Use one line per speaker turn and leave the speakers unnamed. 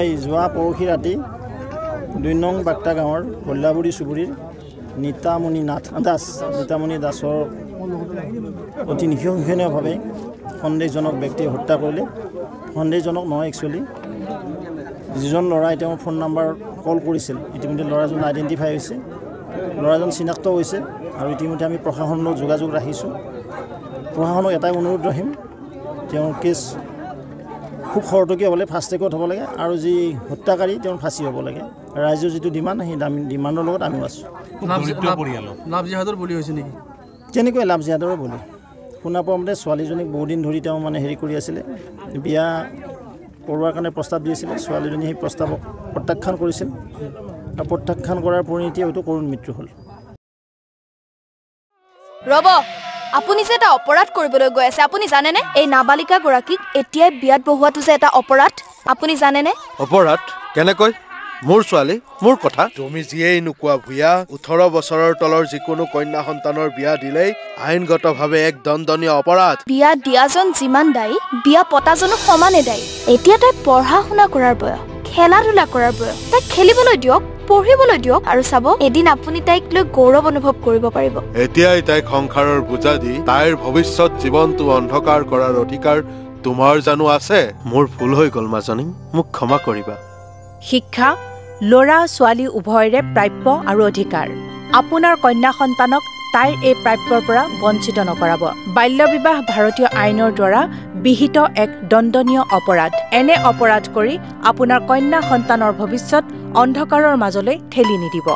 যোৱা পৰহি ৰাতি ২ নং বাক্তা গাঁৱৰ ভল্লাবুৰী চুবুৰীৰ নীতামণি দাসৰ অতি নিশংসনীয়ভাৱে সন্দেহজনক ব্যক্তিয়ে হত্যা কৰিলে। সন্দেহজনক নহয়, একচুৱেলি যিজন ল'ৰাই তেওঁৰ ফোন নাম্বাৰ কল কৰিছিল ইতিমধ্যে ল'ৰাজন আইডেণ্টিফাই হৈছে, ল'ৰাজন চিনাক্ত হৈছে আৰু ইতিমধ্যে আমি প্ৰশাসনৰ যোগাযোগ ৰাখিছোঁ। প্ৰশাসনক এটাই অনুৰোধ ৰাখিম, তেওঁৰ কেছ খুব খৰতকীয়া হ'লে ফাষ্ট ট্ৰেকত হ'ব লাগে আৰু যি হত্যাকাৰী তেওঁৰ ফাঁচি হ'ব লাগে। ৰাইজৰ যিটো ডিমাণ্ড সেই ডিমাণ্ডৰ লগত আমিও আছোঁ।
লাভ জিহাদৰ বলি হৈছে নেকি?
তেনেকৈ লাভ জিহাদৰ বলি শুনা পোৱা মতে ছোৱালীজনীক বহুদিন ধৰি তেওঁ হেৰি কৰি আছিলে, বিয়া কৰোৱাৰ কাৰণে প্ৰস্তাৱ দি আছিলে। ছোৱালীজনী সেই প্ৰস্তাৱক প্ৰত্যাখ্যান কৰিছিল আৰু প্ৰত্যাখ্যান কৰাৰ পৰিণতি হয়তো কৰুণ মৃত্যু হ'ল।
ৰ'ব, আপুনি যে এটা অপৰাধ কৰিবলৈ গৈ আছে, আপুনি জানেনে এই নাবালিকাগৰাকীক এতিয়াই বিয়াত বহোৱাটো যে এটা অপৰাধ, আপুনি জানেনে?
অপৰাধ কেনেকৈ? মোৰ ছোৱালী, মোৰ কথা। তুমি যিয়েই নোকোৱা ভূঞা, 18 বছৰৰ তলৰ যিকোনো কন্যা সন্তানৰ বিয়া দিলেই আইনগতভাৱে এক দণ্ডনীয় অপৰাধ।
বিয়া দিয়াজন যিমান দায়ী, বিয়া পতাজনো সমানে দায়ী। এতিয়া তাই পঢ়া শুনা কৰাৰ বয়স, খেলা ধূলা কৰাৰ বয়স। তাইক খেলিবলৈ দিয়ক, পঢ়িবলৈ দিয়ক আৰু চাব এদিন আপুনি তাইক লৈ গৌৰৱ অনুভৱ কৰিব পাৰিব।
এতিয়াই তাইক সংসাৰৰ বোজা দি তাইৰ ভৱিষ্যত জীৱনটো অন্ধকাৰ কৰাৰ অধিকাৰ তোমাৰ জানো আছে? মোৰ ভুল হৈ গ'ল মাজনী, মোক ক্ষমা কৰিবা।
শিক্ষা ল'ৰা ছোৱালী উভয়ৰে প্ৰাপ্য আৰু অধিকাৰ। আপোনাৰ কন্যা সন্তানক তাইৰ এই প্ৰাপ্যৰ পৰা বঞ্চিত নকৰাব। বাল্য বিবাহ ভাৰতীয় আইনৰ দ্বাৰা বিহিত এক দণ্ডনীয় অপৰাধ। এনে অপৰাধ কৰি আপোনাৰ কন্যা সন্তানৰ ভৱিষ্যত অন্ধকাৰৰ মাজলৈ ঠেলি নিদিব।